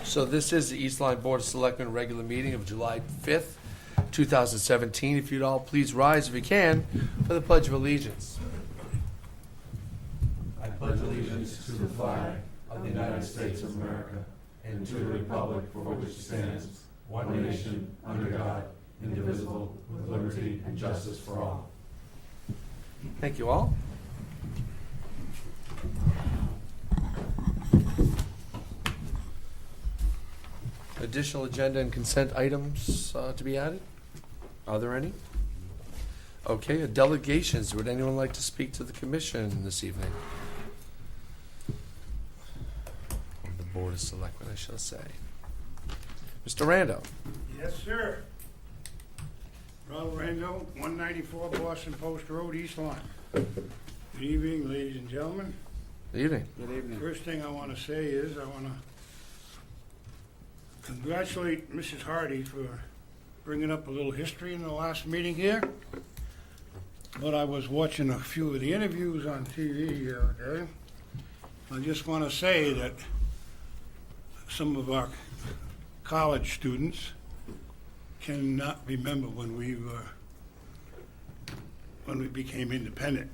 So this is the East Lyme Board of Selectmen regular meeting of July 5th, 2017. If you'd all please rise if you can for the Pledge of Allegiance. I pledge allegiance to the flag of the United States of America and to the republic for which it stands, one nation, under God, indivisible, with liberty and justice for all. Thank you all. Additional agenda and consent items to be added? Are there any? Okay, delegations. Would anyone like to speak to the commission this evening? Or the Board of Selectmen, I shall say. Mr. Rando. Yes, sir. Ronald Rando, 194 Boston Post Road, East Lyme. Good evening, ladies and gentlemen. Good evening. Good evening. First thing I want to say is I want to congratulate Mrs. Hardy for bringing up a little history in the last meeting here. But I was watching a few of the interviews on TV the other day. I just want to say that some of our college students cannot remember when we became independent.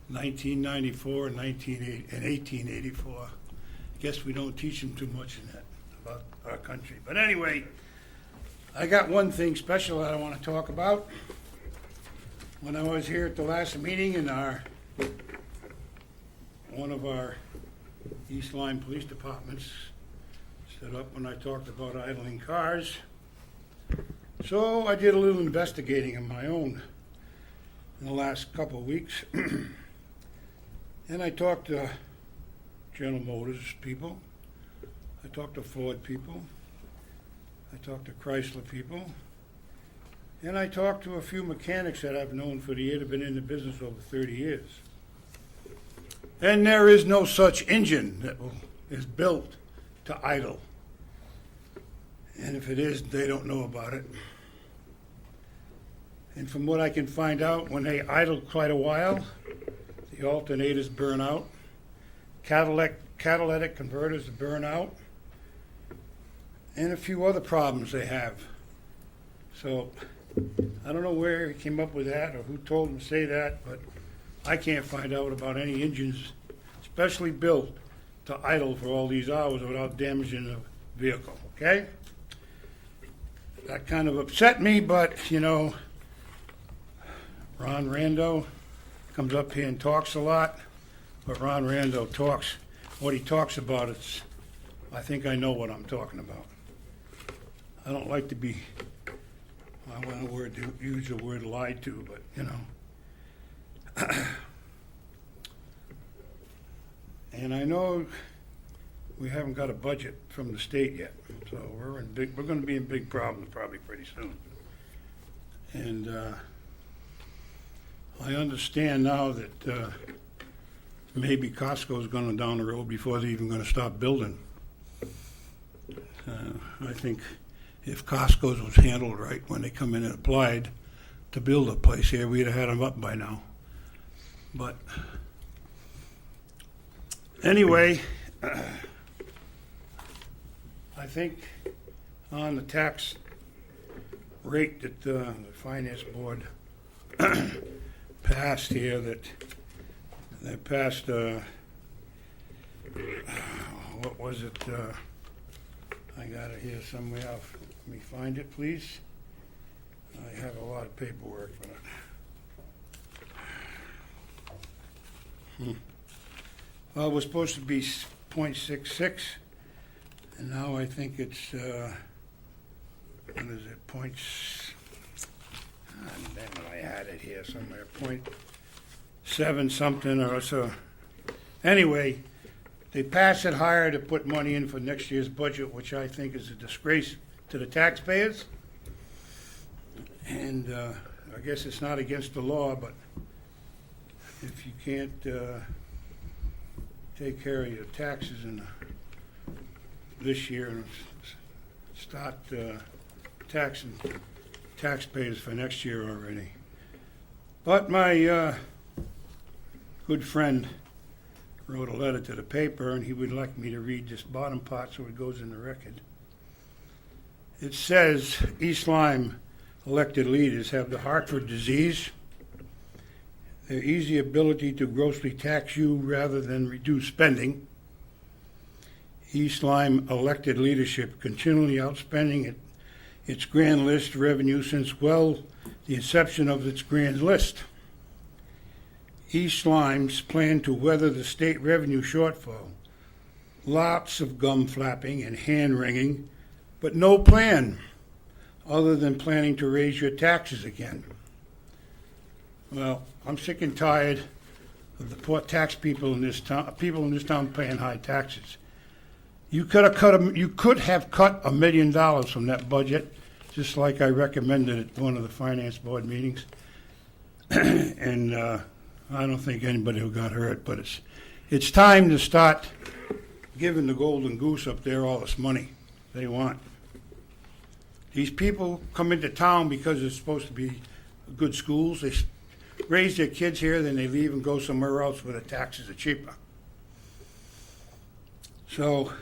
1994 and 1884. I guess we don't teach them too much in that about our country. But anyway, I got one thing special that I want to talk about. When I was here at the last meeting in one of our East Lyme police departments set up when I talked about idling cars. So I did a little investigating of my own in the last couple of weeks. And I talked to General Motors people. I talked to Ford people. I talked to Chrysler people. And I talked to a few mechanics that I've known for the year that have been in the business over 30 years. And there is no such engine that is built to idle. And if it is, they don't know about it. And from what I can find out, when they idle quite a while, the alternators burn out, catalytic converters burn out, and a few other problems they have. So I don't know where he came up with that or who told him to say that, but I can't find out about any engines specially built to idle for all these hours without damaging the vehicle, okay? That kind of upset me, but, you know, Ron Rando comes up here and talks a lot, but Ron Rando talks, what he talks about, I think I know what I'm talking about. I don't like to be, I want to use the word lied to, but, you know. And I know we haven't got a budget from the state yet, so we're going to be in big problems probably pretty soon. And I understand now that maybe Costco's going down the road before they're even going to stop building. I think if Costco's was handled right when they come in and applied to build a place here, we'd have had them up by now. But anyway, I think on the tax rate that the Finance Board passed here, that they passed, what was it? I got it here somewhere. Let me find it, please. I have a lot of paperwork for it. Well, it was supposed to be 0.66, and now I think it's, what is it, damn it, I had it here somewhere, 0.7 something or so. Anyway, they passed it higher to put money in for next year's budget, which I think is a disgrace to the taxpayers. And I guess it's not against the law, but if you can't take care of your taxes this year and start taxing taxpayers for next year already. But my good friend wrote a letter to the paper, and he would like me to read this bottom part so it goes in the record. It says, East Lyme elected leaders have the Hartford disease, their easy ability to grossly tax you rather than reduce spending. East Lyme elected leadership continually outspending its grand list revenue since, well, the inception of its grand list. East Lyme's plan to weather the state revenue shortfall. Lots of gum flapping and hand wringing, but no plan other than planning to raise your taxes again. Well, I'm sick and tired of the poor tax people in this town paying high taxes. You could have cut $1 million from that budget, just like I recommended at one of the finance board meetings. And I don't think anybody who got hurt, but it's time to start giving the golden goose up there all this money they want. These people come into town because it's supposed to be good schools. They raise their kids here, then they leave and go somewhere else where the taxes are cheaper. So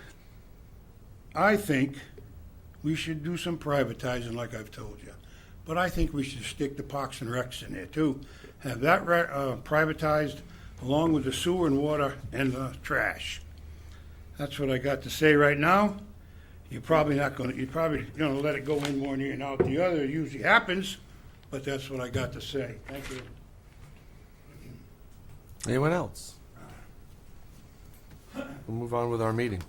I think we should do some privatizing like I've told you. But I think we should stick the Parks and Recs in there too. Have that privatized along with the sewer and water and the trash. That's what I got to say right now. You're probably going to let it go in one ear and out the other. It usually happens, but that's what I got to say. Thank you. Anyone else? We'll move on with our meeting.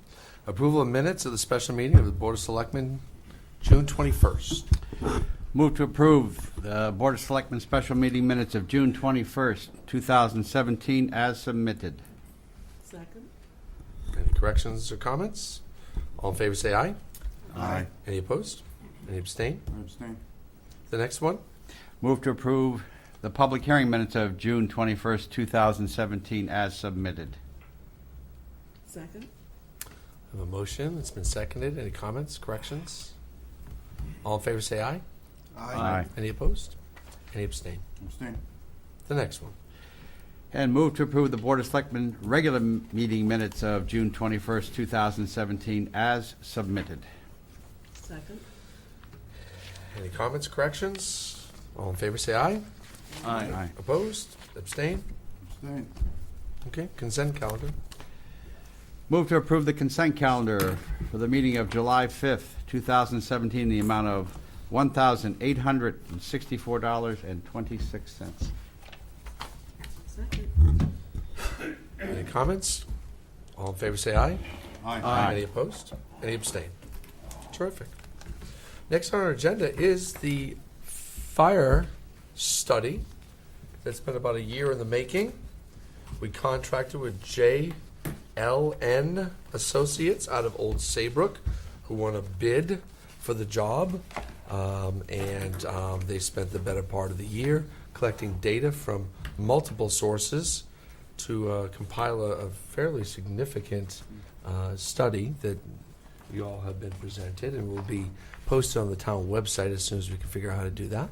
Approval of minutes of the special meeting of the Board of Selectmen, June 21st. Move to approve the Board of Selectmen special meeting minutes of June 21st, 2017 as submitted. Second? Any corrections or comments? All in favor say aye. Aye. Any opposed? Any abstain? I abstain. The next one? Move to approve the public hearing minutes of June 21st, 2017 as submitted. Second? I have a motion. It's been seconded. Any comments, corrections? All in favor say aye. Aye. Any opposed? Any abstain? Abstain. The next one? And move to approve the Board of Selectmen regular meeting minutes of June 21st, 2017 as submitted. Second? Any comments, corrections? All in favor say aye. Aye. Opposed? Abstain? Abstain. Okay, consent calendar. Move to approve the consent calendar for the meeting of July 5th, 2017 in the amount of $1,864.26. Second? Any comments? All in favor say aye. Aye. Any opposed? Any abstain? Terrific. Next on our agenda is the fire study that's been about a year in the making. We contracted with JLN Associates out of Old Saybrook, who won a bid for the job, and they spent the better part of the year collecting data from multiple sources to compile a fairly significant study that you all have been presented and will be posted on the town website as soon as we can figure out how to do that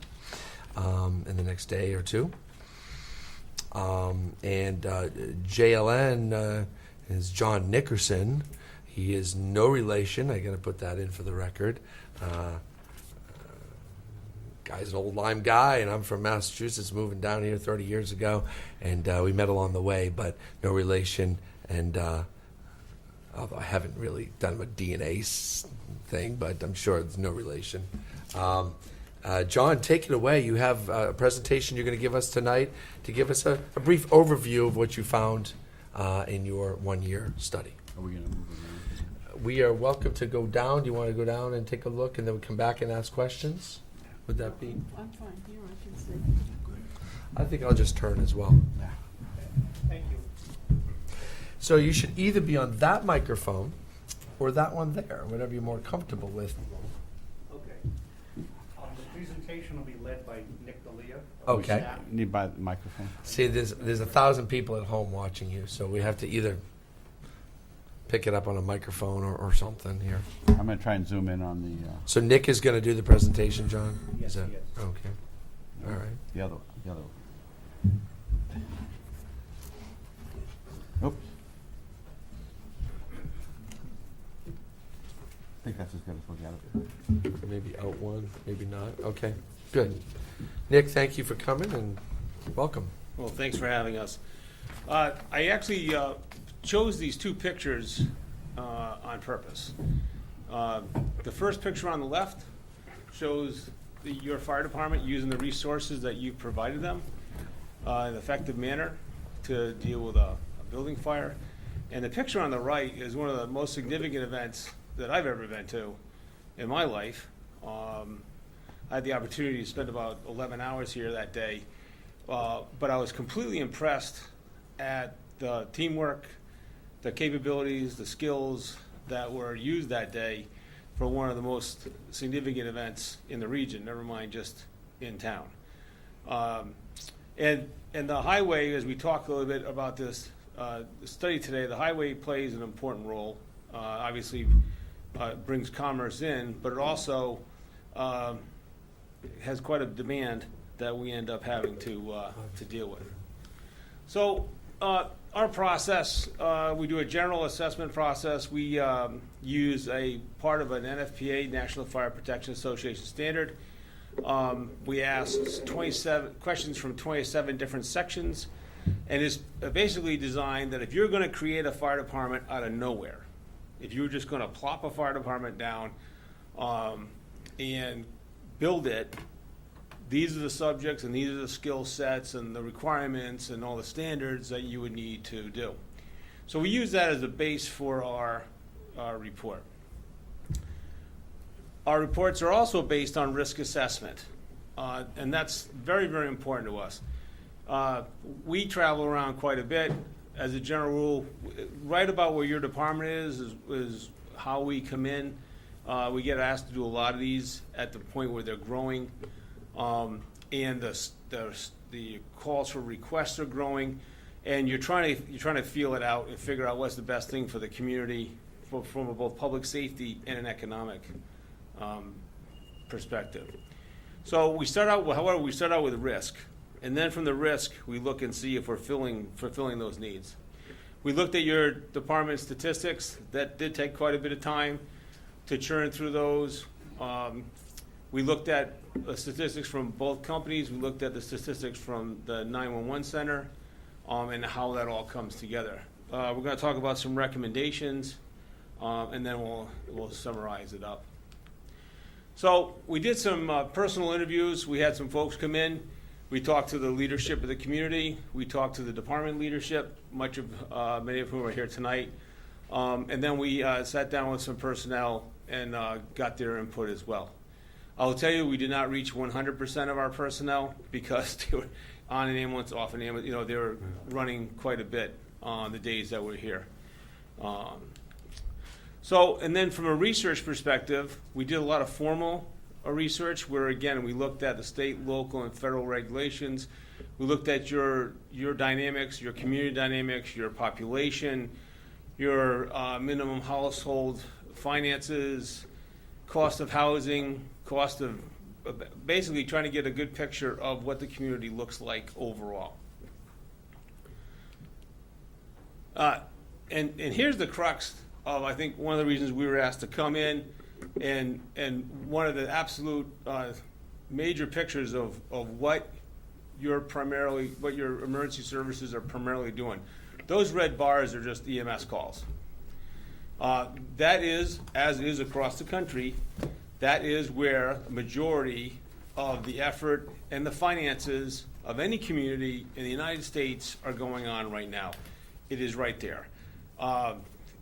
in the next day or two. And JLN is John Nickerson. He is no relation. I got to put that in for the record. Guy's an old Lyme guy, and I'm from Massachusetts, moving down here 30 years ago, and we met along the way, but no relation. And although I haven't really done a DNA thing, but I'm sure there's no relation. John, take it away. You have a presentation you're going to give us tonight to give us a brief overview of what you found in your one-year study. Are we going to move around? We are welcome to go down. Do you want to go down and take a look, and then we come back and ask questions? Would that be? I'm fine here, I can see. I think I'll just turn as well. Thank you. So you should either be on that microphone or that one there, whatever you're more comfortable with. Okay. The presentation will be led by Nick D'Elia. Okay. Need by the microphone. See, there's 1,000 people at home watching you, so we have to either pick it up on a microphone or something here. I'm going to try and zoom in on the So Nick is going to do the presentation, John? Yes, Is that, he is. Okay. All right. the other one. Oops. I think that's as good as we'll get it. Maybe out one, maybe not. Okay, good. Nick, thank you for coming and welcome. Well, thanks for having us. I actually chose these two pictures on purpose. The first picture on the left shows your fire department using the resources that you've provided them in an effective manner to deal with a building fire. And the picture on the right is one of the most significant events that I've ever been to in my life. I had the opportunity to spend about 11 hours here that day, but I was completely impressed at the teamwork, the capabilities, the skills that were used that day for one of the most significant events in the region, never mind just in town. And the highway, as we talked a little bit about this study today, the highway plays an important role. Obviously, brings commerce in, but it also has quite a demand that we end up having to deal with. So our process, we do a general assessment process. We use a part of an NFPA, National Fire Protection Association standard. We ask 27 questions from 27 different sections, and it's basically designed that if you're going to create a fire department out of nowhere, if you're just going to plop a fire department down and build it, these are the subjects and these are the skill sets and the requirements and all the standards that you would need to do. So we use that as a base for our report. Our reports are also based on risk assessment, and that's very, very important to us. We travel around quite a bit. As a general rule, right about where your department is how we come in. We get asked to do a lot of these at the point where they're growing, and the calls for requests are growing, and you're trying to feel it out and figure out what's the best thing for the community from both public safety and an economic perspective. So we start out with risk. And then from the risk, we look and see if we're fulfilling those needs. We looked at your department statistics. That did take quite a bit of time to churn through those. We looked at the statistics from both companies. We looked at the statistics from the 911 center and how that all comes together. We're going to talk about some recommendations, and then we'll summarize it up. So we did some personal interviews. We had some folks come in. We talked to the leadership of the community. We talked to the department leadership, many of whom are here tonight. And then we sat down with some personnel and got their input as well. I will tell you, we did not reach 100% of our personnel because they were on an ambulance, off an ambulance. They were running quite a bit on the days that we're here. And then from a research perspective, we did a lot of formal research where, again, we looked at the state, local, and federal regulations. We looked at your dynamics, your community dynamics, your population, your minimum household finances, cost of housing, cost of basically trying to get a good picture of what the community looks like overall. And here's the crux of, I think, one of the reasons we were asked to come in, and one of the absolute major pictures of what your emergency services are primarily doing. Those red bars are just EMS calls. That is, as is across the country, that is where a majority of the effort and the finances of any community in the United States are going on right now. It is right there.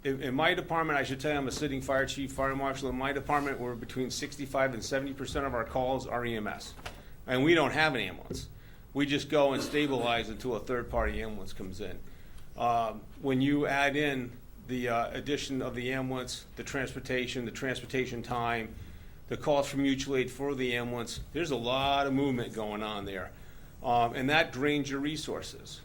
In my department, I should tell you, I'm a sitting fire chief, fire marshal. In my department, we're between 65 and 70% of our calls are EMS. And we don't have an ambulance. We just go and stabilize until a third-party ambulance comes in. When you add in the addition of the ambulance, the transportation time, the cost for mutual aid for the ambulance, there's a lot of movement going on there. And that drains your resources,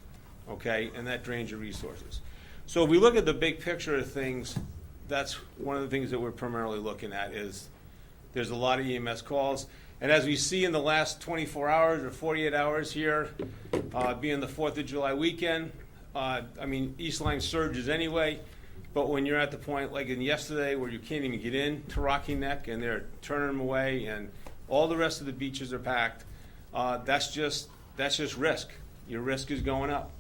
okay? And that drains your resources. So if we look at the big picture of things, that's one of the things that we're primarily looking at is there's a lot of EMS calls. And as we see in the last 24 hours or 48 hours here, being the 4th of July weekend, East Lyme surges anyway. But when you're at the point like in yesterday where you can't even get in to Rocky Neck and they're turning them away and all the rest of the beaches are packed, that's just risk. Your risk is going up.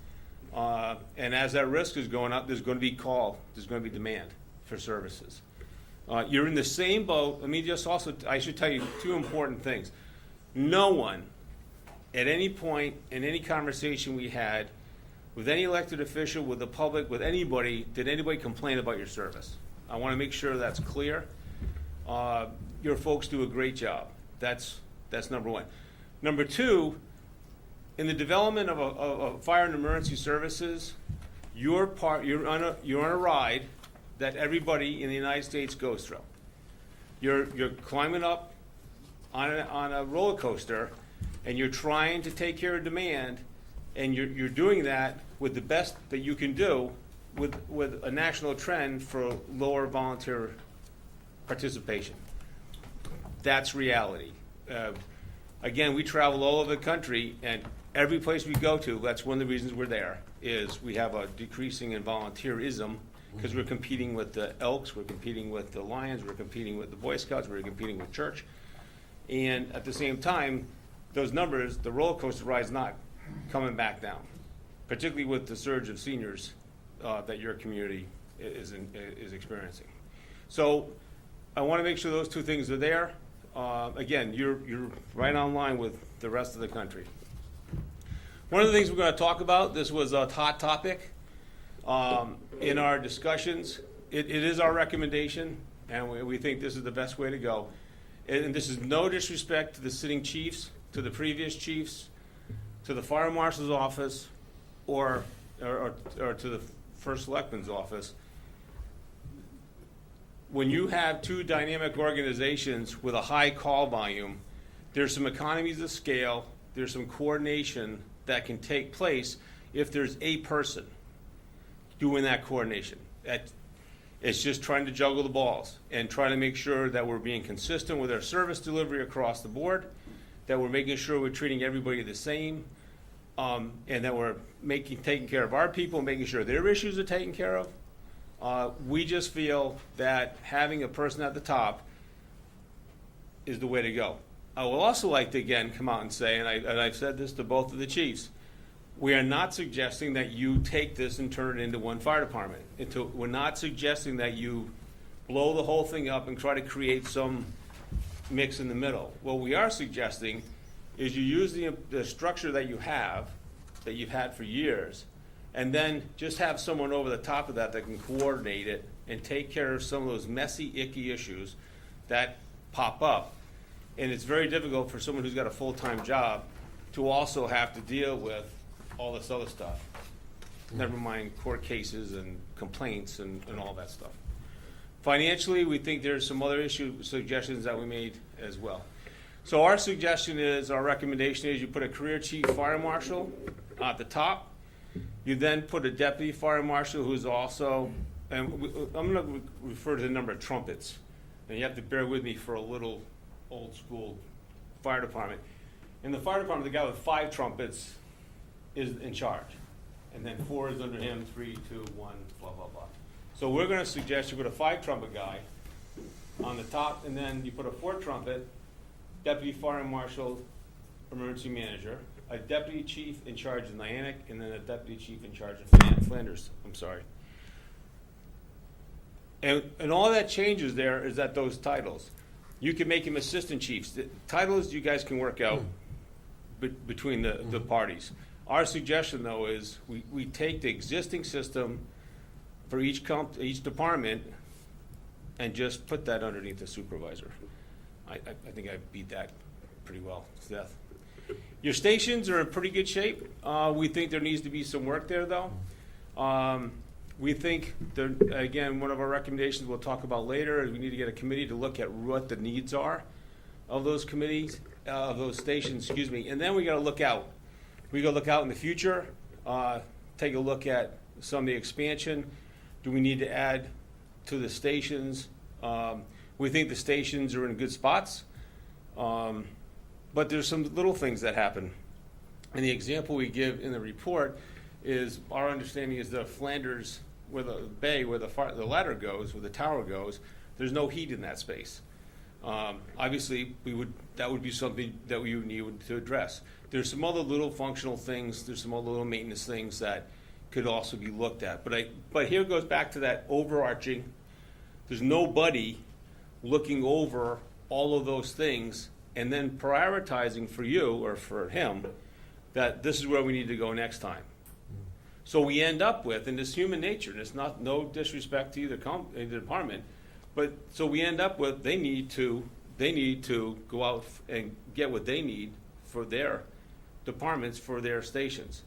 And as that risk is going up, there's going to be there's going to be demand for services. You're in the same boat. Let me just also, I should tell you two important things. No one at any point in any conversation we had with any elected official, with the public, with anybody, did anybody complain about your service? I want to make sure that's clear. Your folks do a great job. That's number one. Number two, in the development of fire and emergency services, you're on a ride that everybody in the United States goes through. You're climbing up on a roller coaster, and you're trying to take care of demand, and you're doing that with the best that you can do with a national trend for lower volunteer participation. That's reality. Again, we travel all over the country, and every place we go to, that's one of the reasons we're there, is we have a decreasing in volunteerism because we're competing with the Elks, we're competing with the Lions, we're competing with the Boy Scouts, we're competing with church. And at the same time, those numbers, the roller coaster ride's not coming back down, particularly with the surge of seniors that your community is experiencing. So I want to make sure those two things are there. Again, you're right on line with the rest of the country. One of the things we're going to talk about, this was a hot topic in our discussions. It is our recommendation, and we think this is the best way to go. And this is no disrespect to the sitting chiefs, to the previous chiefs, to the fire marshal's office, or to the first selectman's office. When you have two dynamic organizations with a high call volume, there's some economies of scale, there's some coordination that can take place if there's a person doing that coordination. It's just trying to juggle the balls and trying to make sure that we're being consistent with our service delivery across the board, that we're making sure we're treating everybody the same, and that we're taking care of our people, making sure their issues are taken care of. We just feel that having a person at the top is the way to go. I will also like to again come out and say, and I've said this to both of the chiefs, we are not suggesting that you take this and turn it into one fire department. We're not suggesting that you blow the whole thing up and try to create some mix in the middle. What we are suggesting is you use the structure that you have, that you've had for years, and then just have someone over the top of that can coordinate it and take care of some of those messy, icky issues that pop up. And it's very difficult for someone who's got a full-time job to also have to deal with all this other stuff. Never mind court cases and complaints and all that stuff. Financially, we think there's some other suggestions that we made as well. So our suggestion is, our recommendation is you put a career chief fire marshal at the top. You then put a deputy fire marshal who's also, and I'm going to refer to the number of trumpets. And you have to bear with me for a little old school fire department. In the fire department, the guy with 5 trumpets is in charge. And then 4 is under him, 3, 2, 1, blah, blah, blah. So we're going to suggest you put a 5 trumpet guy on the top, and then you put a 4 trumpet, deputy fire marshal, emergency manager, a deputy chief in charge of Niantic, and then a deputy chief in charge of Flanders. I'm sorry. And all that changes there is that those titles. You can make them assistant chiefs. The titles you guys can work out between the parties. Our suggestion, though, is we take the existing system for each department and just put that underneath the supervisor. I think I beat that pretty well to death. Your stations are in pretty good shape. We think there needs to be some work there, though. We think, again, one of our recommendations we'll talk about later is we need to get a committee to look at what the needs are of those committees, of those stations, and then we got to look out. We got to look out in the future, take a look at some of the expansion. Do we need to add to the stations? We think the stations are in good spots, but there's some little things that happen. And the example we give in the report is our understanding is that Flanders bay, where the ladder goes, where the tower goes, there's no heat in that space. Obviously, that would be something that we would need to address. There's some other little functional things, there's some other little maintenance things that could also be looked at. But here it goes back to that overarching, there's nobody looking over all of those things and then prioritizing for you or for him that this is where we need to go next time. So we end up with, and it's human nature, and it's no disrespect to either department, but so we end up with they need to go out and get what they need for their departments, for their stations.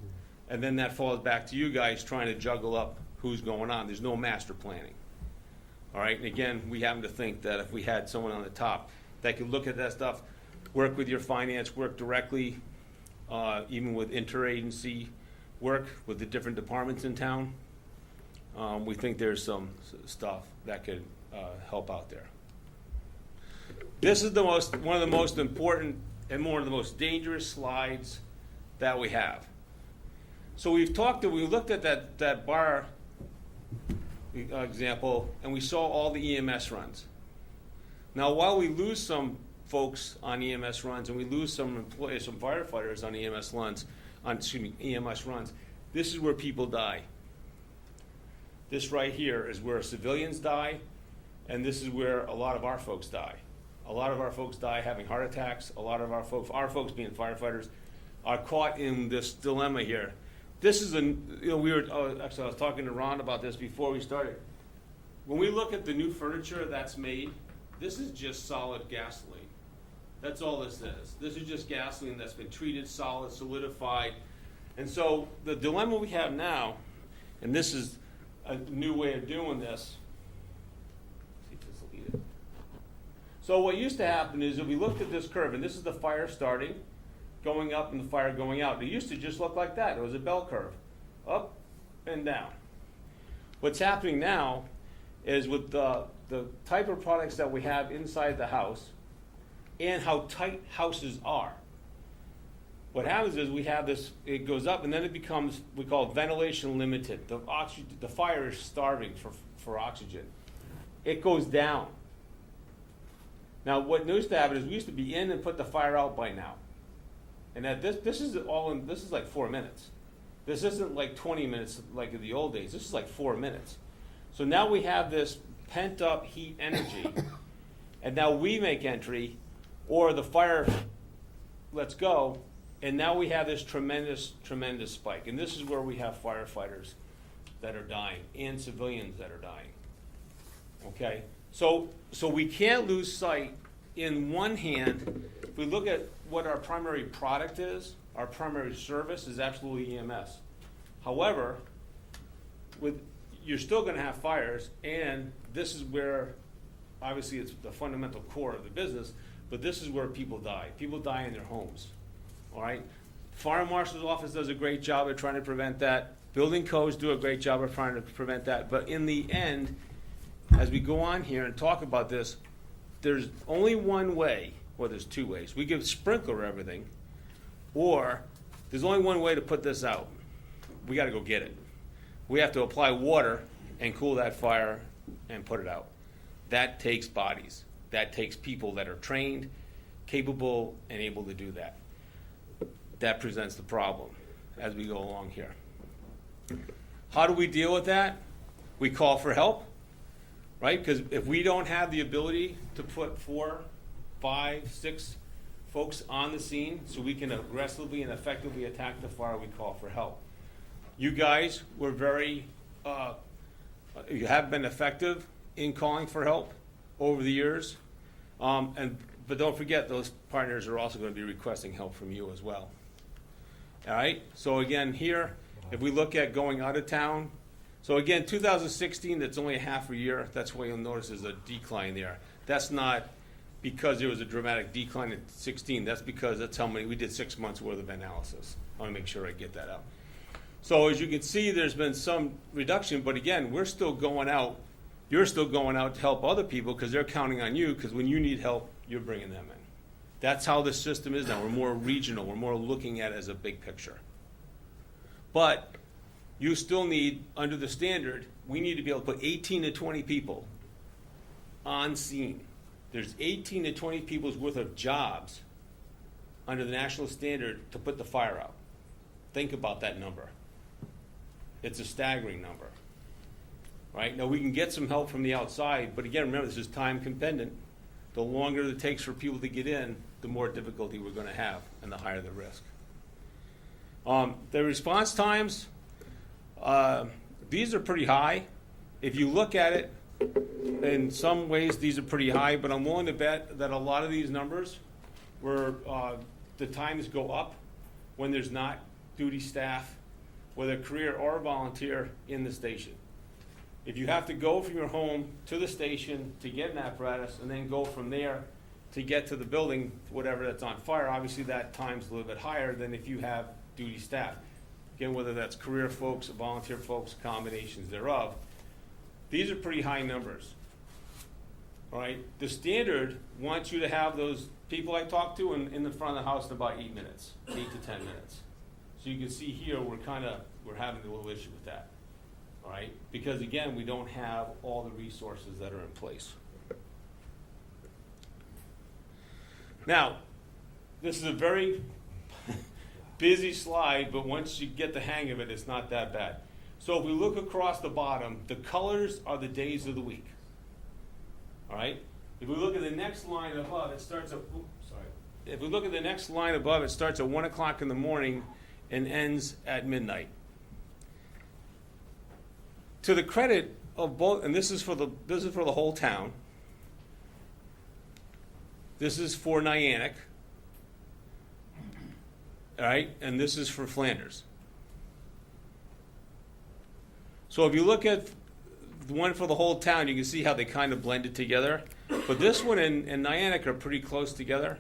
And then that falls back to you guys trying to juggle up who's going on. There's no master planning. All right, and again, we happen to think that if we had someone on the top that could look at that stuff, work with your finance, work directly, even with interagency work with the different departments in town, we think there's some stuff that could help out there. This is one of the most important and one of the most dangerous slides that we have. So we looked at that bar example, and we saw all the EMS runs. Now, while we lose some folks on EMS runs, and we lose some employees, some firefighters on EMS runs, this is where people die. This right here is where civilians die, and this is where a lot of our folks die. A lot of our folks die having heart attacks. A lot of our folks being firefighters, are caught in this dilemma here. This is actually I was talking to Ron about this before we started. When we look at the new furniture that's made, this is just solid gasoline. That's all this is. This is just gasoline that's been treated solid, solidified. And so the dilemma we have now, and this is a new way of doing this. See if this will eat it. So what used to happen is if we looked at this curve, and this is the fire starting, going up and the fire going out. It used to just look like that. It was a bell curve, up and down. What's happening now is with the type of products that we have inside the house and how tight houses are. What happens is we have this, it goes up and then it becomes, we call it ventilation limited. The fire is starving for oxygen. It goes down. Now what used to happen is we used to be in and put the fire out by now. And that this is like 4 minutes. This isn't like 20 minutes like in the old days. This is like 4 minutes. So now we have this pent up heat energy, and now we make entry, or the fire lets go, and now we have this tremendous, tremendous spike. And this is where we have firefighters that are dying and civilians that are dying. Okay? So we can't lose sight. In one hand, if we look at what our primary product is, our primary service is absolutely EMS. However, you're still going to have fires, and this is where, obviously, it's the fundamental core of the business, but this is where people die. People die in their homes, all right? Fire marshal's office does a great job at trying to prevent that. Building codes do a great job of trying to prevent that. But in the end, as we go on here and talk about this, there's only one way, well, there's two ways. We give sprinkler everything, or there's only one way to put this out. We got to go get it. We have to apply water and cool that fire and put it out. That takes bodies. That takes people that are trained, capable, and able to do that. That presents the problem as we go along here. How do we deal with that? We call for help. Right? Because if we don't have the ability to put 4, 5, 6 folks on the scene so we can aggressively and effectively attack the fire, we call for help. You guys were you have been effective in calling for help over the years. But don't forget, those partners are also going to be requesting help from you as well. All right? So again, here, if we look at going out of town, so again, 2016, that's only a half a year. That's why you'll notice there's a decline there. That's not because there was a dramatic decline in 16. That's because that's how many, we did 6 months worth of analysis. I want to make sure I get that out. So as you can see, there's been some reduction, but again, we're still going out. You're still going out to help other people because they're counting on you, because when you need help, you're bringing them in. That's how the system is now. We're more regional. We're more looking at it as a big picture. But you still need, under the standard, we need to be able to put 18 to 20 people on scene. There's 18 to 20 people's worth of jobs under the national standard to put the fire out. Think about that number. It's a staggering number. Right? Now, we can get some help from the outside, but again, remember, this is time dependent. The longer it takes for people to get in, the more difficulty we're going to have, and the higher the risk. The response times, these are pretty high. If you look at it, in some ways, these are pretty high, but I'm willing to bet that a lot of these numbers where the times go up when there's not duty staff, whether career or volunteer, in the station. If you have to go from your home to the station to get an apparatus and then go from there to get to the building, whatever that's on fire, obviously that time's a little bit higher than if you have duty staff. Again, whether that's career folks, volunteer folks, combinations thereof. These are pretty high numbers. All right? The standard wants you to have those people I talked to in the front of the house in about 8 minutes, 8 to 10 minutes. So you can see here we're having a little issue with that. All right? Because again, we don't have all the resources that are in place. Now, this is a very busy slide, but once you get the hang of it, it's not that bad. So if we look across the bottom, the colors are the days of the week. All right? If we look at the next line above, it starts at, If we look at the next line above, it starts at 1 o'clock in the morning and ends at midnight. To the credit of both, and this is for the whole town. This is for Niantic. All right? And this is for Flanders. So if you look at the one for the whole town, you can see how they kind of blended together. But this one and Niantic are pretty close together.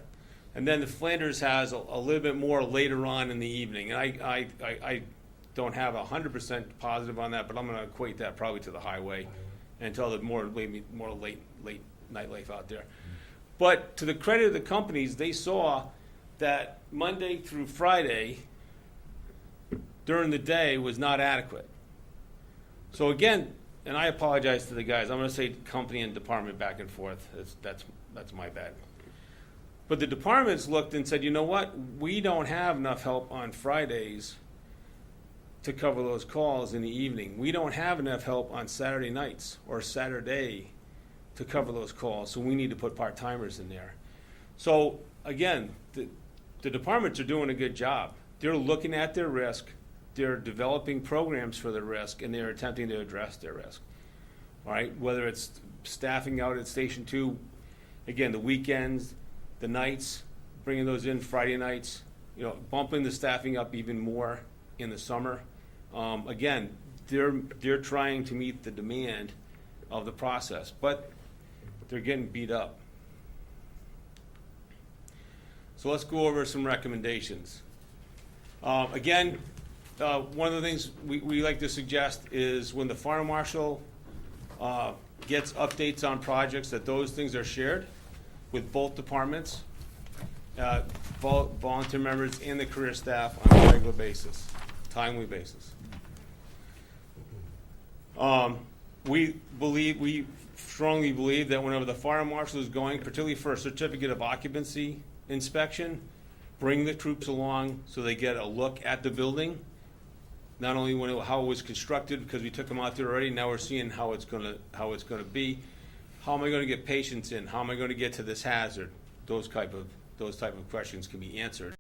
And then the Flanders has a little bit more later on in the evening. And I don't have 100% positive on that, but I'm going to equate that probably to the highway and tell the more late nightlife out there. But to the credit of the companies, they saw that Monday through Friday during the day was not adequate. So again, and I apologize to the guys, I'm going to say company and department back and forth. That's my bad. But the departments looked and said, you know what? We don't have enough help on Fridays to cover those calls in the evening. We don't have enough help on Saturday nights or Saturday to cover those calls, so we need to put part-timers in there. So again, the departments are doing a good job. They're looking at their risk, they're developing programs for the risk, and they're attempting to address their risk. All right, whether it's staffing out at Station 2, again, the weekends, the nights, bringing those in Friday nights, bumping the staffing up even more in the summer. Again, they're trying to meet the demand of the process, but they're getting beat up. So let's go over some recommendations. Again, one of the things we like to suggest is when the fire marshal gets updates on projects, that those things are shared with both departments, volunteer members, and the career staff on a regular basis, timely basis. We strongly believe that whenever the fire marshal is going, particularly for a certificate of occupancy inspection, bring the troops along so they get a look at the building. Not only how it was constructed, because we took them out there already, now we're seeing how it's gonna be. How am I going to get patients in? How am I going to get to this hazard? Those type of questions can be answered.